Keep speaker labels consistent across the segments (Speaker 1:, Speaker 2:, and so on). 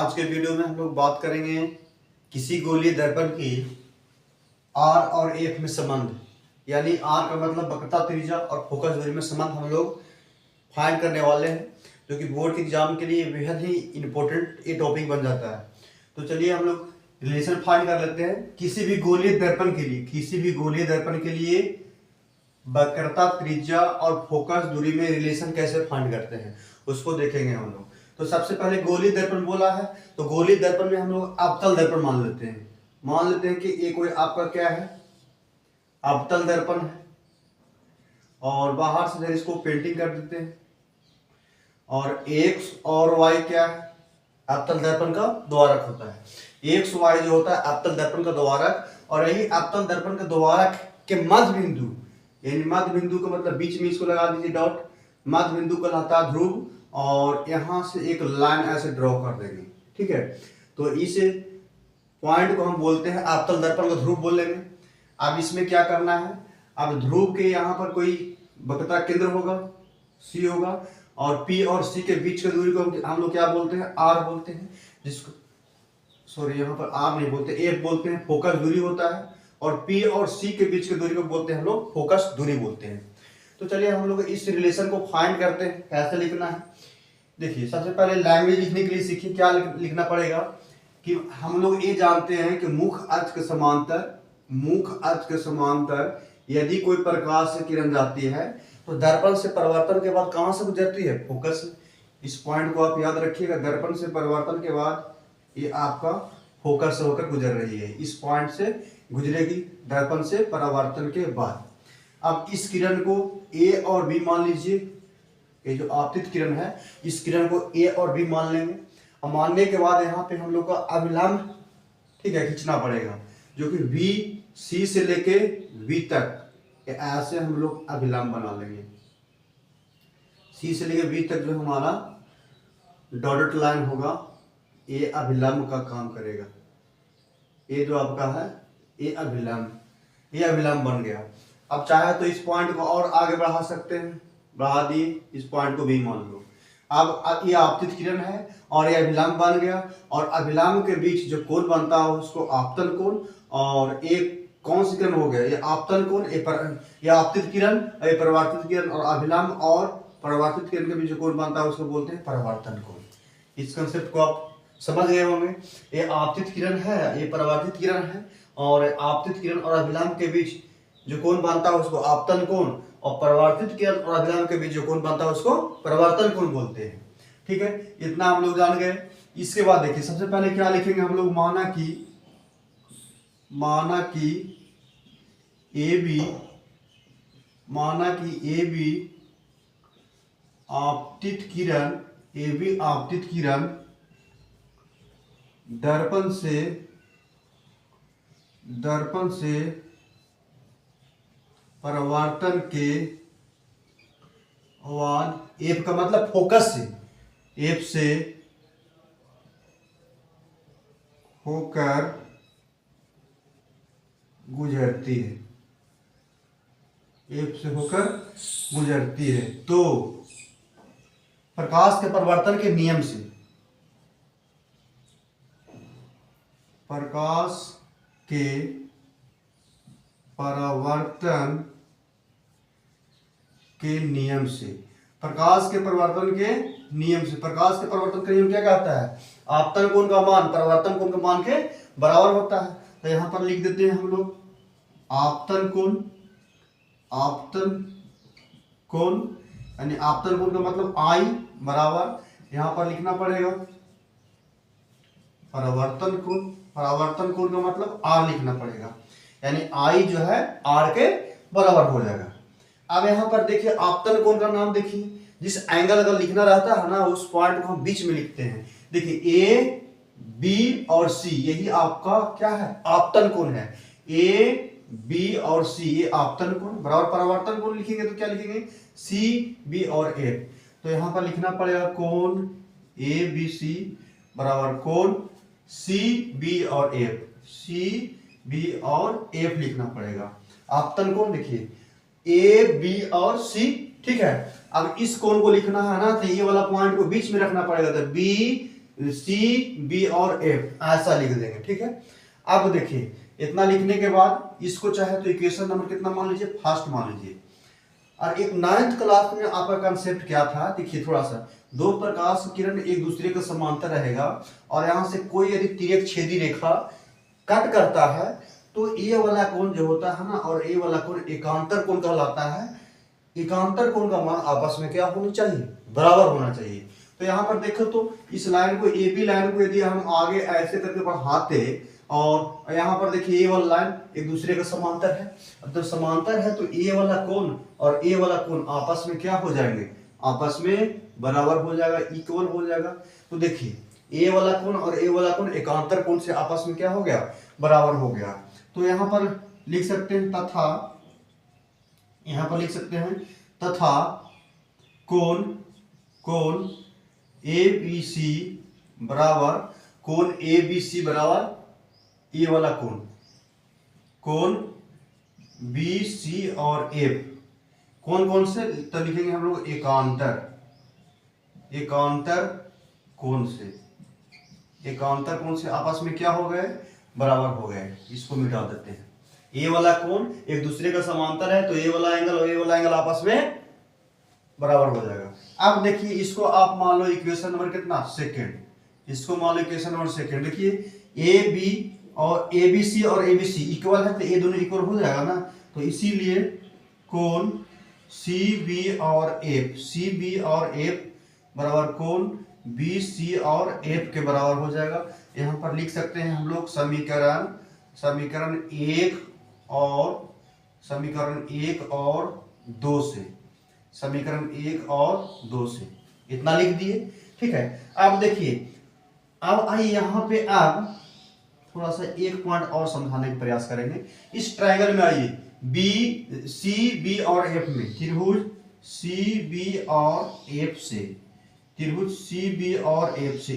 Speaker 1: आज के वीडियो में हम लोग बात करेंगे किसी गोलीय दर्पण की आर और एफ में संबंध, यानी आर का मतलब वक्रता त्रिज्या और फोकस दूरी में संबंध हम लोग फाइंड करने वाले हैं, जो कि बोर्ड के एग्जाम के लिए बेहद ही इंपॉर्टेंट ये टॉपिक बन जाता है। तो चलिए हम लोग रिलेशन फाइंड कर लेते हैं। किसी भी गोलीय दर्पण के लिए वक्रता त्रिज्या और फोकस दूरी में रिलेशन कैसे फाइंड करते हैं उसको देखेंगे हम लोग। तो सबसे पहले गोलीय दर्पण बोला है तो गोलीय दर्पण में हम लोग अवतल दर्पण मान लेते हैं कि ये कोई आपका क्या है, अवतल दर्पण है। और बाहर से जरा इसको पेंटिंग कर देते हैं। और एक्स और वाई क्या है, अवतल दर्पण का द्वारक होता है। एक्स वाई जो होता है अवतल दर्पण का द्वारक, और यही अवतल दर्पण के द्वारक के मध्य बिंदु, यानी मध्य बिंदु का मतलब बीच में इसको लगा दीजिए डॉट, मध्य बिंदु कहलाता है ध्रुव, और यहां से एक लाइन ऐसे ड्रॉ कर देंगे। ठीक है, तो इस पॉइंट को हम बोलते हैं अवतल दर्पण का ध्रुव बोल लेंगे। अब इसमें क्या करना है, अब ध्रुव के यहाँ पर कोई वक्रता केंद्र होगा, सी होगा, और पी और सी के बीच की दूरी को हम लोग क्या बोलते हैं, आर बोलते हैं। जिसको सॉरी यहाँ पर आर नहीं बोलते, एफ बोलते हैं, फोकस दूरी होता है। और पी और सी के बीच की दूरी को बोलते हैं हम लोग फोकस दूरी बोलते हैं। तो चलिए हम लोग इस रिलेशन को फाइंड करते हैं, कैसे लिखना है। देखिए सबसे पहले लैंग्वेज लिखने के लिए सीखिए क्या लिखना पड़ेगा कि हम लोग ये जानते हैं कि मुख्य अक्ष के समांतर यदि कोई प्रकाश से किरण जाती है तो दर्पण से परिवर्तन के बाद कहां से गुजरती है, फोकस से। इस पॉइंट को आप याद रखिएगा, दर्पण से परिवर्तन के बाद ये आपका फोकस से होकर गुजर रही है, इस पॉइंट से गुजरेगी दर्पण से परावर्तन के बाद। अब इस किरण को ए और बी मान लीजिए, ये जो आपतित किरण है इस किरण को ए और बी मान लेंगे। और मानने के बाद यहाँ पे हम लोग का अभिलंब ठीक है खींचना पड़ेगा, जो कि बी सी से लेके बी तक ऐसे हम लोग अभिलंब बना लेंगे। सी से लेके बी तक जो हमारा डॉटेड लाइन होगा ये अभिलंब का काम करेगा। ये जो आपका है ये अभिलंब बन गया। अब चाहे तो इस पॉइंट को और आगे बढ़ा सकते हैं, बढ़ा दिए, इस पॉइंट को भी मान लो। अब ये आपतित किरण है और ये अभिलंब बन गया, और अभिलंब के बीच जो कोण बनता है उसको आपतन कोण, और एक कौन सी किरण हो गया, ये आपतन कोण, ये आपतित किरण, ये परावर्तित किरण, और अभिलंब और परावर्तित किरण के बीच जो कोण बनता है उसको बोलते हैं परावर्तन कोण। इस कंसेप्ट को आप समझ गए होंगे। ये आपतित किरण है, ये परावर्तित किरण है, और आपतित किरण और अभिलंब के बीच जो कोण बनता है उसको आपतन कोण, और परावर्तित किरण और अभिलंब के बीच जो कोण बनता है उसको परावर्तन कोण बोलते हैं। ठीक है, इतना हम लोग जान गए। इसके बाद देखिए सबसे पहले क्या लिखेंगे हम लोग, माना कि ए बी आपतित किरण दर्पण से परावर्तन के बाद एफ का मतलब फोकस से, एफ से होकर गुजरती है, एफ से होकर गुजरती है। तो प्रकाश के परिवर्तन के नियम से, प्रकाश के परावर्तन के नियम से, प्रकाश के परिवर्तन का नियम क्या कहता है, आपतन कोण का मान परावर्तन कोण के मान के बराबर होता है। तो यहां पर लिख देते हैं हम लोग आपतन कोण, यानी आपतन कोण का मतलब आई बराबर, यहां पर लिखना पड़ेगा परावर्तन कोण का मतलब आर लिखना पड़ेगा, यानी आई जो है आर के बराबर हो जाएगा। अब यहाँ पर देखिए आपतन कोण का नाम देखिए, जिस एंगल अगर लिखना रहता है ना उस पॉइंट को हम बीच में लिखते हैं। देखिए ए बी और सी यही आपका क्या है, आपतन कोण है। ए बी और सी ये आपतन कोण बराबर परावर्तन कोण लिखेंगे तो क्या लिखेंगे, सी बी और एफ। तो यहाँ पर लिखना पड़ेगा कोण ए बी सी बराबर कोण सी बी और एफ, सी बी और एफ लिखना पड़ेगा। आपतन कोण देखिए ए बी और सी, ठीक है। अब इस कोण को लिखना है ना तो ये वाला पॉइंट को बीच में रखना पड़ेगा, तो बी सी बी और एफ ऐसा लिख देंगे, ठीक है। अब देखिए इतना लिखने के बाद इसको चाहे तो इक्वेशन नंबर कितना मान लीजिए, फर्स्ट मान लीजिए। और एक 9th क्लास में आपका कंसेप्ट क्या था, देखिए थोड़ा सा, दो प्रकाश किरण एक दूसरे के समांतर रहेगा और यहाँ से कोई यदि तिर्यक छेदी रेखा कट करता है तो ये वाला कोण जो होता है ना और ये वाला कोण एकांतर कोण कहलाता है। एकांतर कोण का मान आपस में क्या होना चाहिए, बराबर होना चाहिए। तो यहाँ पर देखो तो इस लाइन को, ए बी लाइन को यदि हम आगे ऐसे करके बढ़ाते और यहाँ पर देखिए ए वाला लाइन एक दूसरे के समांतर है, तो समांतर है तो ए वाला कोण और ए वाला कोण आपस में क्या हो जाएंगे, आपस में बराबर हो जाएगा, इक्वल हो जाएगा। तो देखिए ए वाला कोण और ए वाला कोण एकांतर कोण से आपस में क्या हो गया, बराबर हो गया। तो यहाँ पर लिख सकते हैं तथा, यहाँ पर लिख सकते हैं तथा कोण कोण ए बी सी बराबर, कोण ए बी सी बराबर ये वाला कोण, कोण बी सी और एफ, कौन कौन से, तो लिखेंगे हम लोग एकांतर, एकांतर कोण से, एकांतर कोण से आपस में क्या हो गए, बराबर हो गए। इसको मिटा देते हैं। ए वाला कोण एक दूसरे का समांतर है तो ए वाला एंगल और ए वाला एंगल आपस में बराबर हो जाएगा। अब देखिए इसको आप मान लो इक्वेशन नंबर कितना, सेकंड, इसको मान लो इक्वेशन नंबर सेकंड। देखिए ए बी और ए बी सी और ए बी सी इक्वल है तो ये दोनों इक्वल हो जाएगा ना, तो इसीलिए कोण सी बी और एफ, सी बी और एफ बराबर कोण बी सी और एफ के बराबर हो जाएगा। यहाँ पर लिख सकते हैं हम लोग समीकरण, समीकरण एक और समीकरण एक और दो से, समीकरण एक और दो से इतना लिख दिए, ठीक है। अब देखिए अब आइए यहाँ पे अब थोड़ा सा एक पॉइंट और समझाने का प्रयास करेंगे। इस ट्रायंगल में आइए बी सी बी और एफ में, त्रिभुज सी बी और एफ से, त्रिभुज सी बी और एफ से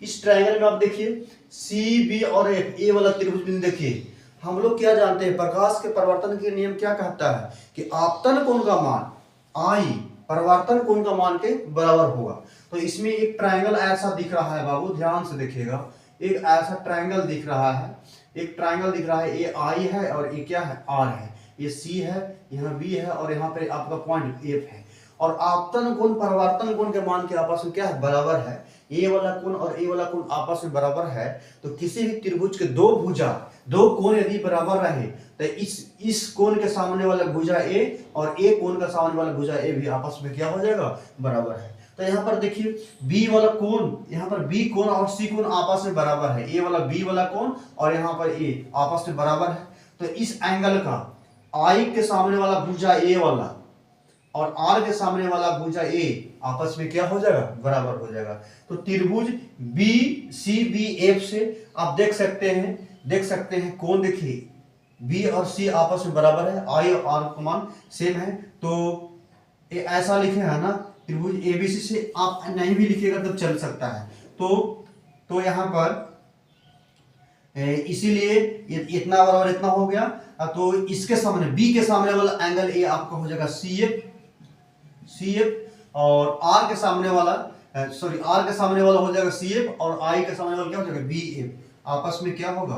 Speaker 1: इस ट्रायंगल में आप देखिए सी बी और एफ, ए वाला त्रिभुज बिंदु देखिए, हम लोग क्या जानते हैं, प्रकाश के परावर्तन के नियम क्या कहता है कि आपतन कोण का मान आई परावर्तन कोण का मान के बराबर होगा। तो इसमें एक ट्रायंगल ऐसा दिख रहा है बाबू, ध्यान से देखिएगा, एक ऐसा ट्रायंगल दिख रहा है, एक ट्रायंगल दिख रहा है, ये आई है और ये क्या है, आर है, ये सी है, यहाँ बी है और यहाँ पे आपका पॉइंट एफ है। और आपतन कोण परावर्तन कोण के मान के आपस में क्या है, बराबर है। ए वाला कोण और ए वाला कोण आपस में बराबर है तो किसी भी त्रिभुज के दो भुजा, दो कोण यदि बराबर रहे तो इस कोण के सामने वाला भुजा ए और ए कोण का सामने वाला भुजा ए भी आपस में क्या हो जाएगा, बराबर है। तो यहाँ पर देखिए बी वाला कोण, यहाँ पर बी कोण और सी कोण आपस में बराबर है, ए वाला बी वाला कोण और यहाँ पर ए आपस में बराबर है। तो इस एंगल का आई के सामने वाला भुजा ए वाला और आर के सामने वाला भुजा ए आपस में क्या हो जाएगा, बराबर हो जाएगा। तो त्रिभुज बी सी बी एफ से आप देख सकते हैं कोण, देखिए बी और सी आपस में बराबर है, आई और आर का मान सेम है। तो ये ऐसा लिखे है ना, त्रिभुज एबीसी से आप नहीं भी लिखिएगा तब चल सकता है। तो यहाँ पर इसीलिए इतना बराबर इतना हो गया। तो इसके सामने बी के सामने वाला एंगल ए आपका हो जाएगा सी एफ और आर के सामने वाला आर के सामने वाला हो जाएगा सी एफ और आई के सामने वाला क्या हो जाएगा, बी एफ, आपस में क्या होगा,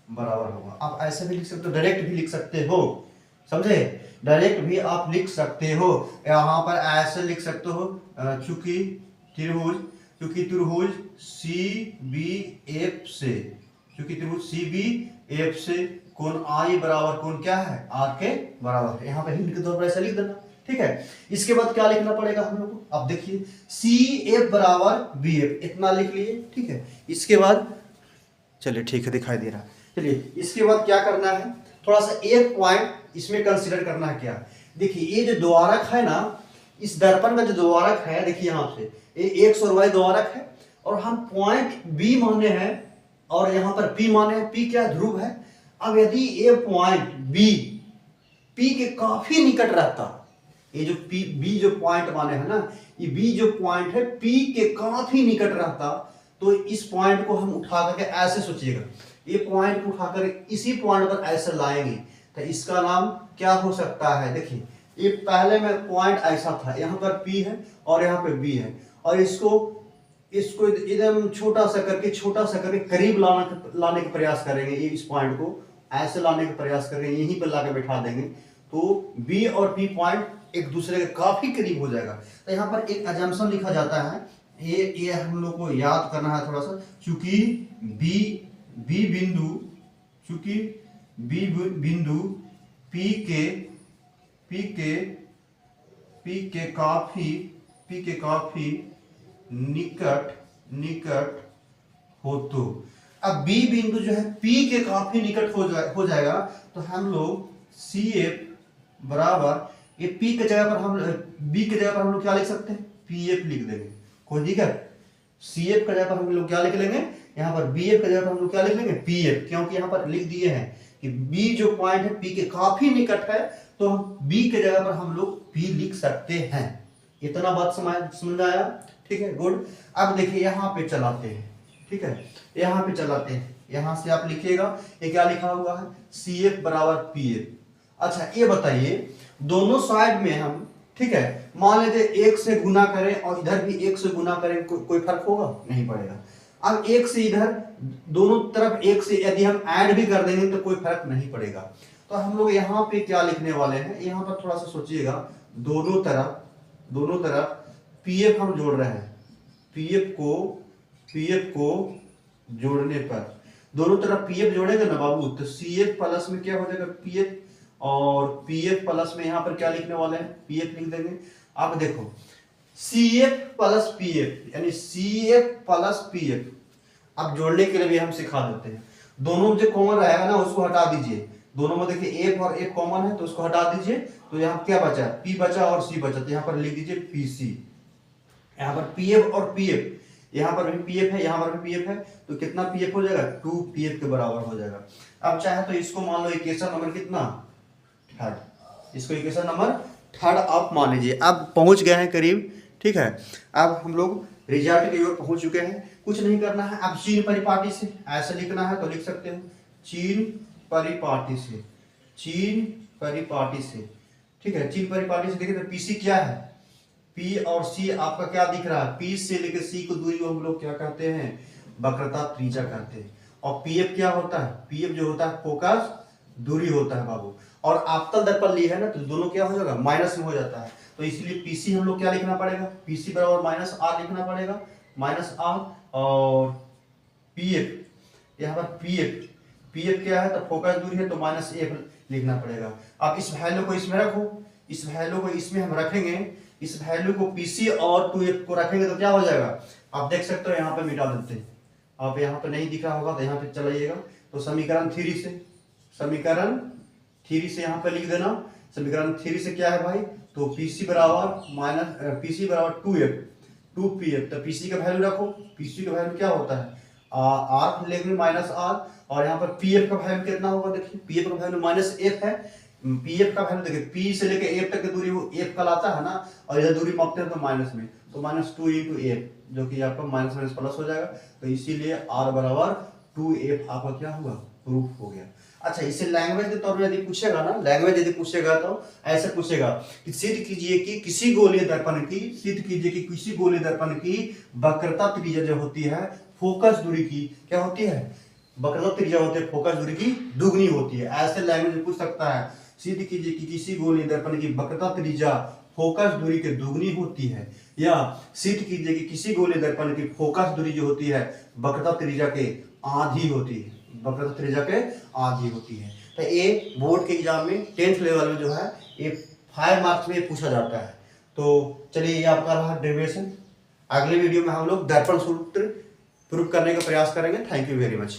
Speaker 1: बराबर होगा। आप ऐसे भी लिख सकते हो, डायरेक्ट भी लिख सकते हो, समझे, डायरेक्ट भी आप लिख सकते हो। यहाँ पर ऐसे लिख सकते हो चूंकि त्रिभुज सी बी एफ से, क्योंकि त्रिभुज सी बी एफ से कोण आई बराबर कोण क्या है, आर के बराबर है। यहाँ पे हिंट के तौर पर ऐसा लिख देना, ठीक है। इसके बाद क्या लिखना पड़ेगा हम लोग को, आप देखिए सी एफ बराबर बी एफ, इतना लिख लिए, ठीक है। इसके बाद चलिए ठीक है, दिखाई दे रहा है, चलिए इसके बाद क्या करना है, थोड़ा सा एक पॉइंट इसमें कंसीडर करना है। क्या, देखिए ये जो द्वारक है ना, इस दर्पण का जो द्वारक है, देखिए यहाँ से ये 100 द्वारक है और हम पॉइंट बी माने हैं और यहाँ पर पी माने हैं, पी क्या ध्रुव है। अब यदि ये पॉइंट बी पी के काफी निकट रहता, ये जो पी बी जो पॉइंट माने है ना, ये बी जो पॉइंट है पी के काफी निकट रहता, तो इस पॉइंट को हम उठा करके ऐसे सोचिएगा, ये पॉइंट को उठाकर इसी पॉइंट पर ऐसे लाएंगे तो इसका नाम क्या हो सकता है। देखिए ये पहले में पॉइंट ऐसा था, यहाँ पर P है और यहाँ पे B है और इसको इसको एकदम छोटा सा करके करीब लाने का प्रयास करेंगे, ये इस पॉइंट को ऐसे लाने का प्रयास करेंगे, यहीं पर लाके बैठा देंगे तो बी और पी पॉइंट एक दूसरे के काफी करीब हो जाएगा। तो यहाँ पर एक अजम्पशन लिखा जाता है, ये हम लोग को याद करना है थोड़ा सा, चूंकि बी बिंदु पी के काफी निकट हो तो अब बी बिंदु जो है पी के काफी निकट हो जाएगा तो हम लोग सी एफ बराबर ये पी के जगह पर हम बी के जगह पर हम लोग क्या लिख सकते हैं, पी एफ लिख देंगे। कोई दिक्कत? सी एफ का जगह पर हम लोग क्या लिख लेंगे, यहाँ पर बी एफ का जगह पर हम लोग क्या लिख लेंगे, पी एफ, क्योंकि यहाँ पर लिख दिए हैं कि बी जो पॉइंट है पी के काफी निकट है तो हम बी के जगह पर हम लोग पी लिख सकते हैं। इतना बात समझ आया? ठीक है, गुड। अब देखिए यहाँ पे चलाते हैं, ठीक है, यहाँ पे चलाते हैं, यहाँ से आप लिखिएगा ये क्या लिखा हुआ है, सी एफ बराबर पी एफ। अच्छा ये बताइए दोनों साइड में हम, ठीक है, मान लीजिए एक से गुना करें और इधर भी एक से गुना करें, कोई फर्क होगा? नहीं पड़ेगा। अब एक से इधर दोनों तरफ एक से यदि हम ऐड भी कर देंगे तो कोई फर्क नहीं पड़ेगा। तो हम लोग यहाँ पे क्या लिखने वाले हैं, यहाँ पर थोड़ा सा सोचिएगा, दोनों तरफ पीएफ हम जोड़ रहे हैं, पीएफ को जोड़ने पर दोनों तरफ पीएफ जोड़ेंगे ना बाबू, तो सीएफ प्लस में क्या हो जाएगा, पीएफ, और पीएफ प्लस में यहाँ पर क्या लिखने वाले हैं, पीएफ लिख देंगे। अब देखो सीएफ प्लस पीएफ यानी सीएफ प्लस पीएफ, अब जोड़ने के लिए भी हम सिखा देते हैं। दोनों जो कॉमन रहेगा ना उसको हटा दीजिए, दोनों में देखिए एफ और एफ कॉमन है तो उसको हटा दीजिए, तो यहाँ क्या बचा, पी बचा और सी बचा, तो यहाँ पर लिख दीजिए पीसी। यहाँ पर पीएफ और पीएफ, यहाँ पर भी पीएफ है, यहाँ पर भी पीएफ है, तो कितना पीएफ हो जाएगा, 2 पीएफ के बराबर हो जाएगा। अब चाहे तो इसको मान लो इक्वेशन नंबर कितना, थर्ड, इसको इक्वेशन नंबर थर्ड आप मान लीजिए। अब पहुंच गए हैं करीब, ठीक है, अब हम लोग रिजल्ट की ओर पहुंच चुके हैं। कुछ नहीं करना है, अब चीन परिपाटी से ऐसे लिखना है तो लिख सकते हो, चीन परिपाटी से, ठीक है, चीन परिपाटी से देखिए तो पीसी क्या है, पी और सी आपका क्या दिख रहा है, पी से लेकर सी को दूरी को हम लोग क्या कहते हैं, वक्रता त्रिज्या कहते हैं। और पीएफ क्या होता है, पीएफ जो होता है फोकस दूरी होता है बाबू, और आपतल दर्पण लिए है ना तो दोनों क्या हो जाएगा, माइनस में हो जाता है, तो इसलिए पीसी हम लोग क्या लिखना पड़ेगा, पीसी बराबर माइनस आर लिखना पड़ेगा, माइनस आर, और पीएफ, यहाँ पर पीएफ क्या है तो फोकस दूरी है तो माइनस एफ लिखना पड़ेगा। अब इस वैल्यू को इसमें रखो, इस वैल्यू को इसमें हम रखेंगे, इस वैल्यू को पीसी और 2एफ को रखेंगे तो क्या हो जाएगा, आप देख सकते हो यहाँ पे मिटा देते हैं, आप यहाँ पे नहीं दिख रहा होगा तो यहाँ पे चलाइएगा, तो समीकरण 3 से यहाँ पे लिख देना, समीकरण 3 से क्या है भाई, तो पीसी बराबर 2एफ 2pf, तो पीसी का वैल्यू रखो, पीसी का वैल्यू क्या होता है, आर लेंगे माइनस आर, और यहाँ पर पीएफ का वैल्यू कितना होगा, देखिए पीएफ का वैल्यू माइनस एफ है, पीएफ का वैल्यू देखिए पी से लेके एफ तक की दूरी वो एफ का लाता है ना, और इधर दूरी मापते हैं तो माइनस में, तो -2 × एफ जो कि आपका माइनस माइनस प्लस हो जाएगा, तो इसीलिए आर बराबर 2एफ आपका क्या हुआ, प्रूफ हो गया। अच्छा इसे लैंग्वेज के तौर पर यदि पूछेगा ना, लैंग्वेज यदि पूछेगा तो ऐसे पूछेगा कि सिद्ध कीजिए कि किसी गोलीय दर्पण की वक्रता त्रिज्या जो होती है फोकस दूरी की क्या होती है, वक्रता त्रिज्या होती है फोकस दूरी की दुगनी होती है। ऐसे लैंग्वेज में पूछ सकता है, सिद्ध कीजिए कि किसी गोलीय दर्पण की वक्रता त्रिज्या फोकस दूरी के दुगनी होती है, या सिद्ध कीजिए कि किसी गोलीय दर्पण की फोकस दूरी जो होती है वक्रता त्रिज्या के आधी होती है, वक्रता त्रिज्या के आधी होती है। तो ये बोर्ड के एग्जाम में 10th लेवल में जो है ये 5 मार्क्स में पूछा जाता है। तो चलिए ये आपका रहा डेरिवेशन, अगले वीडियो में हम लोग दर्पण सूत्र प्रूव करने का प्रयास करेंगे। Thank you very much.